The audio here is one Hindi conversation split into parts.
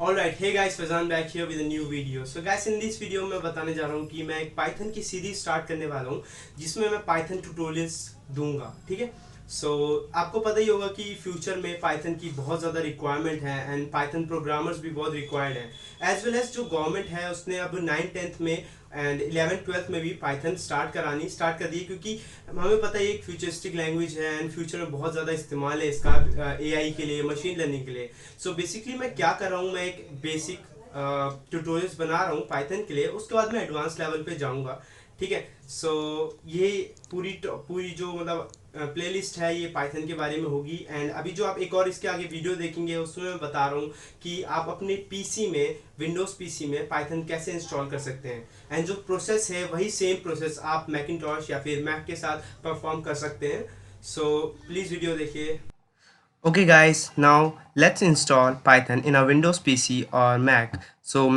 Alright, hey guys, Faizan back here with a new video. So guys, in this video मैं बताने जा रहा हूँ कि मैं एक पाइथन की सीरीज स्टार्ट करने वाला हूँ जिसमें मैं पाइथन ट्यूटोरियल्स दूंगा, ठीक है। आपको पता ही होगा कि फ्यूचर में पाइथन की बहुत ज़्यादा रिक्वायरमेंट है एंड पाइथन प्रोग्रामर्स भी बहुत रिक्वायर्ड हैं, एज वेल एज जो गवर्नमेंट है उसने अब 9th-10th में एंड 11th-12th में भी पाइथन स्टार्ट कर दी है, क्योंकि हमें पता है एक फ्यूचरिस्टिक लैंग्वेज है एंड फ्यूचर में बहुत ज़्यादा इस्तेमाल है इसका एआई के लिए, मशीन लर्निंग के लिए। बेसिकली मैं क्या कर रहा हूँ, मैं एक बेसिक ट्यूटोरियल्स बना रहा हूँ पाइथन के लिए, उसके बाद मैं एडवांस लेवल पे जाऊँगा, ठीक है। ये पूरी जो मतलब प्लेलिस्ट है ये पाइथन के बारे में होगी। एंड अभी जो आप एक और इसके आगे वीडियो देखेंगे उसमें मैं बता रहा हूँ कि आप अपने पीसी में, विंडोज़ पीसी में पाइथन कैसे इंस्टॉल कर सकते हैं। एंड जो प्रोसेस है वही सेम प्रोसेस आप मैकिंटॉश या फिर मैक के साथ परफॉर्म कर सकते हैं। प्लीज़ वीडियो देखिए। Okay guys, now let's install Python in a Windows PC or Mac.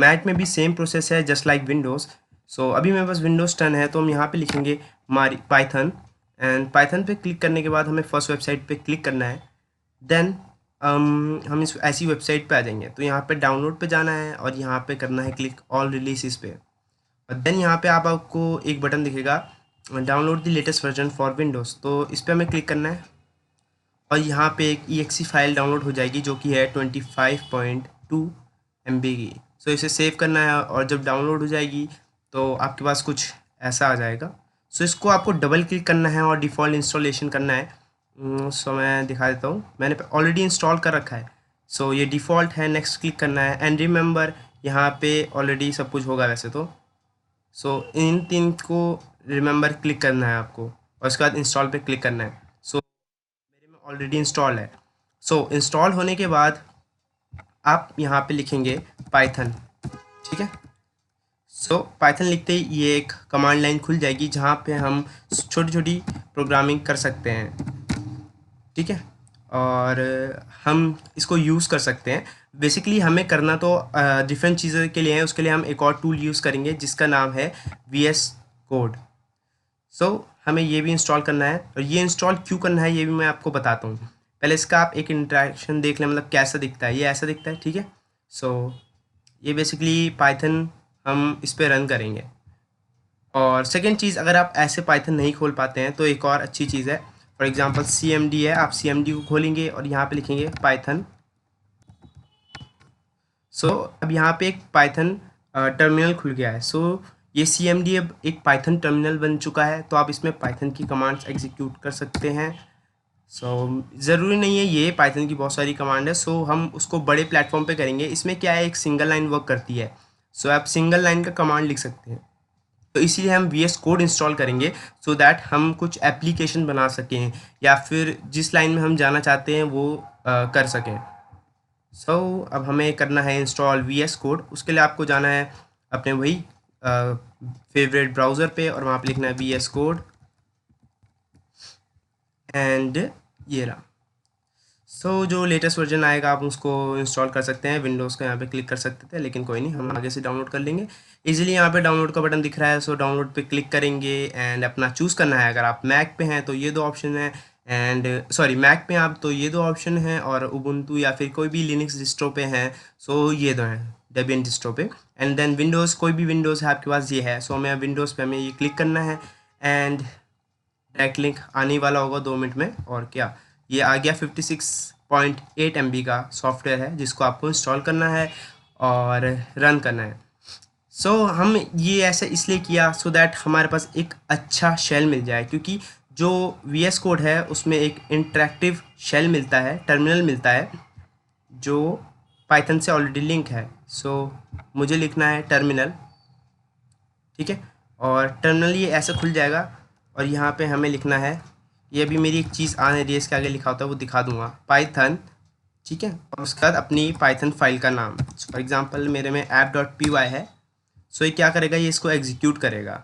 Mac में भी सेम प्रोसेस है जस्ट लाइक Windows. अभी मेरे पास Windows 10 है तो हम यहाँ पे लिखेंगे हमारी Python एंड Python पे क्लिक करने के बाद हमें फर्स्ट वेबसाइट पे क्लिक करना है। देन हम इस ऐसी वेबसाइट पे आ जाएंगे तो यहाँ पे डाउनलोड पे जाना है और यहाँ पे करना है क्लिक ऑल रिलीज़ पे। और देन यहाँ पे आपको एक बटन दिखेगा download the latest version for Windows, तो इस पर हमें क्लिक करना है और यहाँ पे एक exe फाइल डाउनलोड हो जाएगी जो कि है 25.2 MB की। इसे सेव करना है और जब डाउनलोड हो जाएगी तो आपके पास कुछ ऐसा आ जाएगा। इसको आपको डबल क्लिक करना है और डिफ़ॉल्ट इंस्टॉलेशन करना है। मैं दिखा देता हूँ, मैंने ऑलरेडी इंस्टॉल कर रखा है। ये डिफ़ॉल्ट है, नेक्स्ट क्लिक करना है एंड रिमेंबर यहाँ पे ऑलरेडी सब कुछ होगा वैसे तो। इन तीन को रिमेंबर क्लिक करना है आपको और उसके बाद इंस्टॉल पे क्लिक करना है। मेरे में ऑलरेडी इंस्टॉल है। इंस्टॉल होने के बाद आप यहाँ पे लिखेंगे पाइथन, ठीक है। पाइथन लिखते ही ये एक कमांड लाइन खुल जाएगी जहाँ पे हम छोटी छोटी प्रोग्रामिंग कर सकते हैं, ठीक है, और हम इसको यूज़ कर सकते हैं। बेसिकली हमें करना तो डिफरेंट चीज़ों के लिए है, उसके लिए हम एक और टूल यूज़ करेंगे जिसका नाम है VS कोड। हमें ये भी इंस्टॉल करना है और ये इंस्टॉल क्यों करना है ये भी मैं आपको बताता हूँ। पहले इसका आप एक इंटरेक्शन देख लें, मतलब कैसा दिखता है। ये ऐसा दिखता है, ठीक है। ये बेसिकली पाइथन हम इस पर रन करेंगे। और सेकेंड चीज़, अगर आप ऐसे पाइथन नहीं खोल पाते हैं तो एक और अच्छी चीज़ है, फॉर एग्जांपल CMD है, आप CMD को खोलेंगे और यहाँ पे लिखेंगे पाइथन। अब यहाँ पे एक पाइथन टर्मिनल खुल गया है। ये CMD अब एक पाइथन टर्मिनल बन चुका है, तो आप इसमें पाइथन की कमांड्स एग्जीक्यूट कर सकते हैं। ज़रूरी नहीं है ये पाइथन की बहुत सारी कमांड है, हम उसको बड़े प्लेटफॉर्म पे करेंगे। इसमें क्या है, एक सिंगल लाइन वर्क करती है। आप सिंगल लाइन का कमांड लिख सकते हैं, तो इसीलिए हम VS कोड इंस्टॉल करेंगे सो दैट हम कुछ एप्लीकेशन बना सकें या फिर जिस लाइन में हम जाना चाहते हैं वो कर सकें। अब हमें करना है इंस्टॉल VS कोड। उसके लिए आपको जाना है अपने वही फेवरेट ब्राउज़र पे और वहाँ पे लिखना है VS कोड एंड ये रहा। जो लेटेस्ट वर्जन आएगा आप उसको इंस्टॉल कर सकते हैं। विंडोज़ का यहाँ पे क्लिक कर सकते थे, लेकिन कोई नहीं, हम आगे से डाउनलोड कर लेंगे इजीली। यहाँ पे डाउनलोड का बटन दिख रहा है, डाउनलोड पे क्लिक करेंगे एंड अपना चूज़ करना है। अगर आप मैक पे हैं तो ये दो ऑप्शन है एंड मैक पे आप तो ये दो ऑप्शन हैं, और उबुंटू या फिर कोई भी लिनक्स डिस्ट्रो पे हैं ये दो हैं, डेबियन डिस्ट्रो पे। एंड देन विंडोज़, कोई भी विंडोज़ है आपके पास ये है। हमें विंडोज़ पे हमें ये क्लिक करना है एंड डायरेक्ट लिंक आने वाला होगा 2 मिनट में। और क्या, ये आ गया 56.8 MB का सॉफ्टवेयर है जिसको आपको इंस्टॉल करना है और रन करना है। हम ये ऐसे इसलिए किया सो दैट हमारे पास एक अच्छा शेल मिल जाए, क्योंकि जो VS कोड है उसमें एक इंटरेक्टिव शेल मिलता है, टर्मिनल मिलता है जो पाइथन से ऑलरेडी लिंक है। मुझे लिखना है टर्मिनल, ठीक है, और टर्मिनल ये ऐसे खुल जाएगा और यहाँ पे हमें लिखना है, ये भी मेरी एक चीज़ आने रही है, इसके आगे लिखा होता है वो दिखा दूंगा, पाइथन, ठीक है। और उसके बाद अपनी पाइथन फाइल का नाम, फॉर एग्जांपल मेरे में app.py है। ये क्या करेगा, ये इसको एग्जीक्यूट करेगा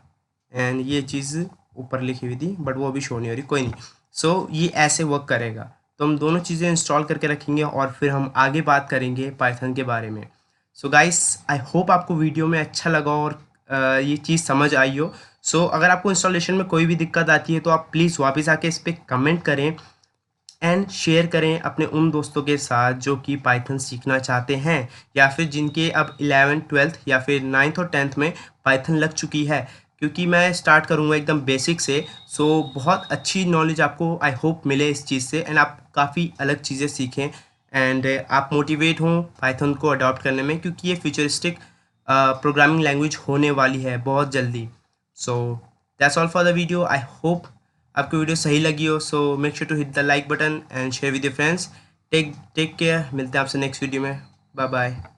एंड ये चीज़ ऊपर लिखी हुई थी बट वो अभी शो नहीं हो रही, कोई नहीं। ये ऐसे वर्क करेगा। तो हम दोनों चीज़ें इंस्टॉल करके रखेंगे और फिर हम आगे बात करेंगे पाइथन के बारे में। गाइस, आई होप आपको वीडियो में अच्छा लगा और ये चीज़ समझ आई हो। सो अगर आपको इंस्टॉलेशन में कोई भी दिक्कत आती है तो आप प्लीज़ वापस आके इस पर कमेंट करें एंड शेयर करें अपने उन दोस्तों के साथ जो कि पाइथन सीखना चाहते हैं या फिर जिनके अब 11th 12th या फिर 9th और 10th में पाइथन लग चुकी है, क्योंकि मैं स्टार्ट करूँगा एकदम बेसिक से। सो बहुत अच्छी नॉलेज आपको आई होप मिले इस चीज़ से एंड आप काफ़ी अलग चीज़ें सीखें एंड आप मोटिवेट हों पाइथन को अडॉप्ट करने में, क्योंकि ये फ्यूचरिस्टिक प्रोग्रामिंग लैंग्वेज होने वाली है बहुत जल्दी। So that's all for the video. I hope आपको वीडियो सही लगी हो। So make sure to hit the like button and share with your friends. Take care. मिलते हैं आपसे नेक्स्ट वीडियो में। Bye bye.